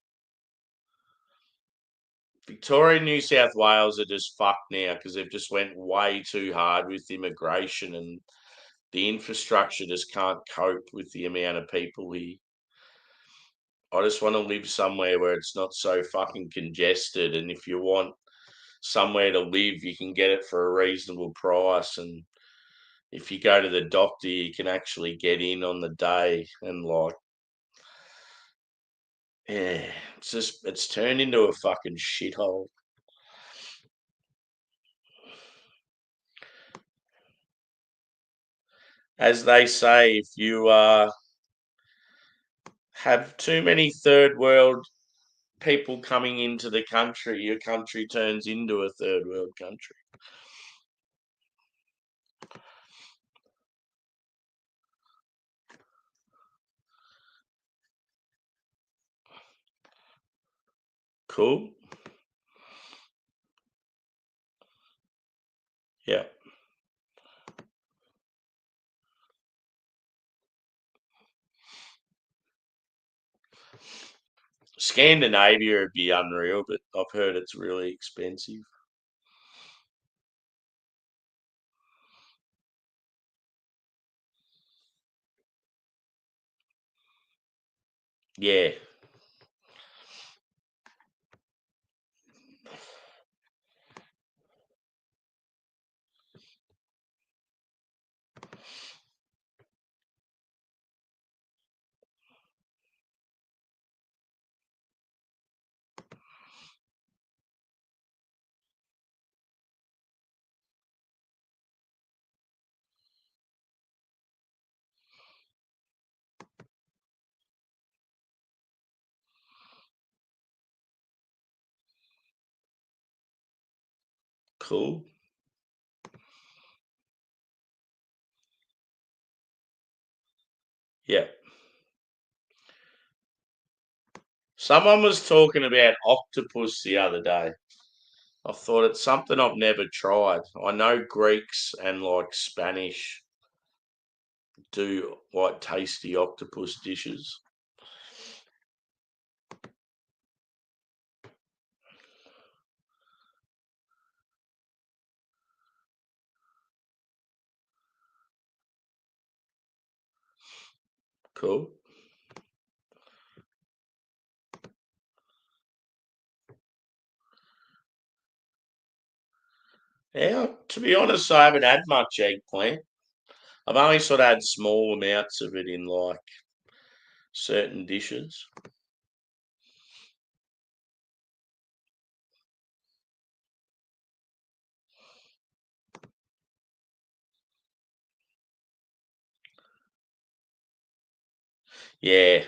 Victoria and New South Wales are just fucked now because they've just went way too hard with immigration and the infrastructure just can't cope with the amount of people here. I just want to live somewhere where it's not so fucking congested, and if you want somewhere to live, you can get it for a reasonable price, and if you go to the doctor, you can actually get in on the day, and like, yeah, it's turned into a fucking shithole. As they say, if you have too many third world people coming into the country, your country turns into a third world country. Cool. Yeah. Scandinavia would be unreal, but I've heard it's really expensive. Yeah. Cool. Yeah. Someone was talking about octopus the other day. I thought it's something I've never tried. I know Greeks and like Spanish do like tasty octopus dishes. Cool. Yeah, to be honest, I haven't had much eggplant. I've only sort of had small amounts of it in like certain dishes. Yeah,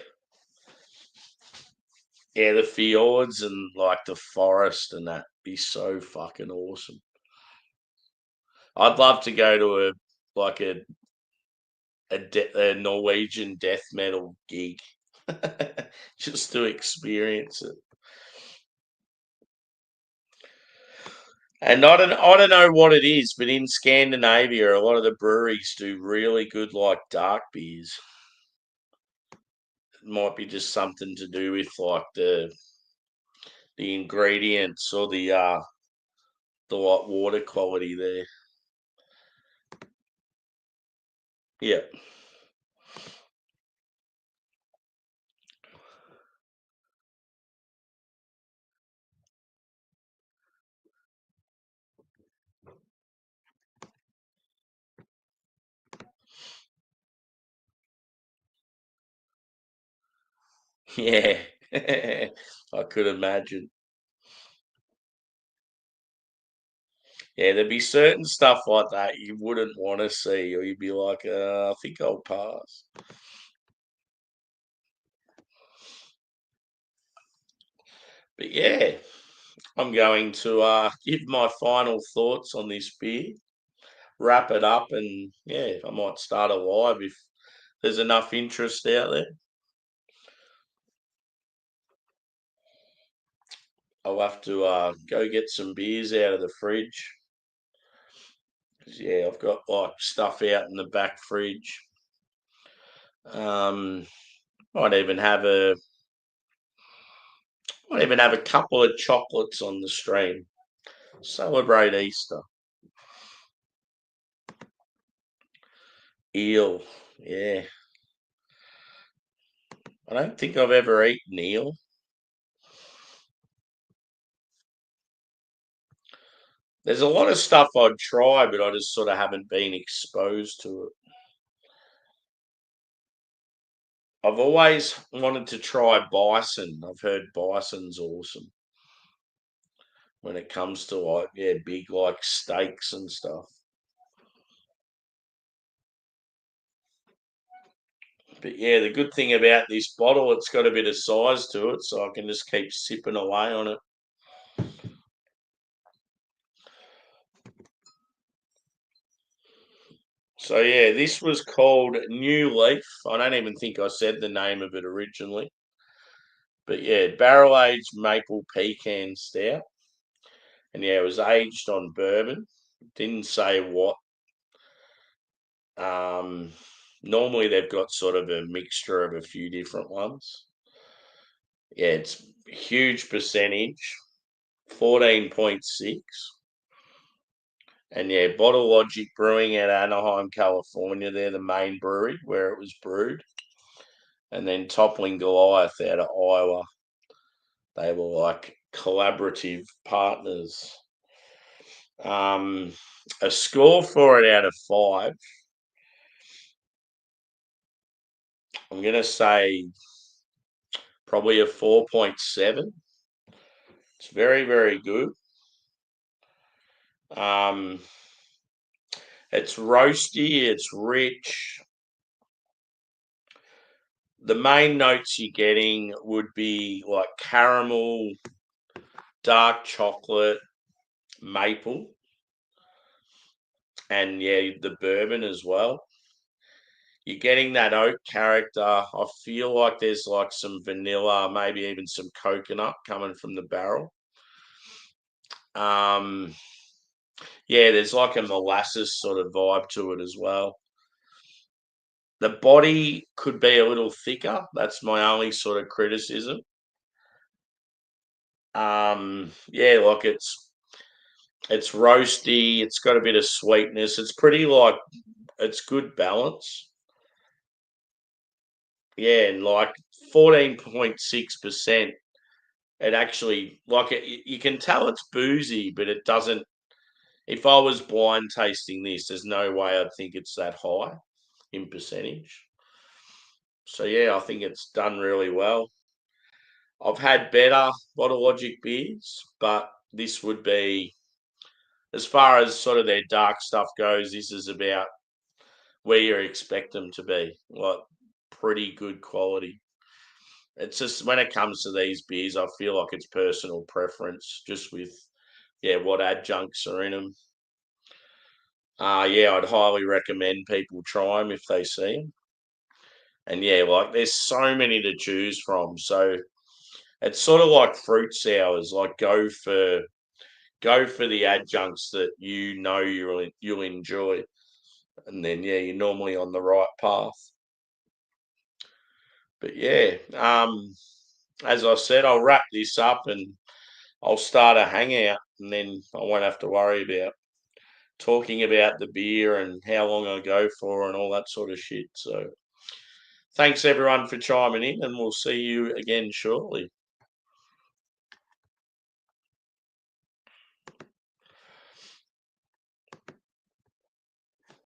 yeah, the fjords and like the forest and that be so fucking awesome. I'd love to go to like a Norwegian death metal gig just to experience it. And I don't know what it is, but in Scandinavia, a lot of the breweries do really good like dark beers. It might be just something to do with like the ingredients or the like water quality there. Yeah, yeah. I could imagine. Yeah, there'd be certain stuff like that you wouldn't want to see, or you'd be like, I think I'll pass. But yeah, I'm going to give my final thoughts on this beer, wrap it up, and yeah, I might start a live if there's enough interest out there. I'll have to go get some beers out of the fridge. 'Cause, yeah, I've got like stuff out in the back fridge. Um, might even have a might even have a couple of chocolates on the stream. Celebrate Easter. Eel. Yeah. I don't think I've ever eaten eel. There's a lot of stuff I'd try, but I just sort of haven't been exposed to it. I've always wanted to try bison. I've heard bison's awesome when it comes to like, yeah, big like steaks and stuff. But yeah, the good thing about this bottle, it's got a bit of size to it, so I can just keep sipping away on it. So yeah, this was called New Leaf. I don't even think I said the name of it originally. But yeah, barrel aged maple pecan stout. And yeah, it was aged on bourbon. Didn't say what. Um, normally they've got sort of a mixture of a few different ones. Yeah, it's a huge percentage, 14.6. And yeah, Bottle Logic Brewing at Anaheim, California. They're the main brewery where it was brewed. And then Toppling Goliath out of Iowa. They were like collaborative partners. Um, a score for it out of 5. I'm gonna say probably a 4.7. It's very, very good. Um, it's roasty, it's rich. The main notes you're getting would be like caramel, dark chocolate, maple, and yeah, the bourbon as well. You're getting that oak character. I feel like there's like some vanilla, maybe even some coconut coming from the barrel. Um, yeah, there's like a molasses sort of vibe to it as well. The body could be a little thicker. That's my only sort of criticism. Yeah, like it's roasty. It's got a bit of sweetness. It's pretty like it's good balance. Yeah, and like 14.6%. It actually like you can tell it's boozy, but it doesn't. If I was blind tasting this, there's no way I'd think it's that high in percentage. So yeah, I think it's done really well. I've had better Bottle Logic beers, but this would be, as far as sort of their dark stuff goes, this is about where you expect them to be. Like pretty good quality. It's just when it comes to these beers, I feel like it's personal preference, just with what adjuncts are in them. Yeah, I'd highly recommend people try them if they see them. And yeah, like there's so many to choose from. So it's sort of like fruit sours. Like go for the adjuncts that you know you'll enjoy, and then yeah, you're normally on the right path. But yeah, as I said, I'll wrap this up and I'll start a hangout, and then I won't have to worry about talking about the beer and how long I go for and all that sort of shit. So thanks everyone for chiming in, and we'll see you again shortly.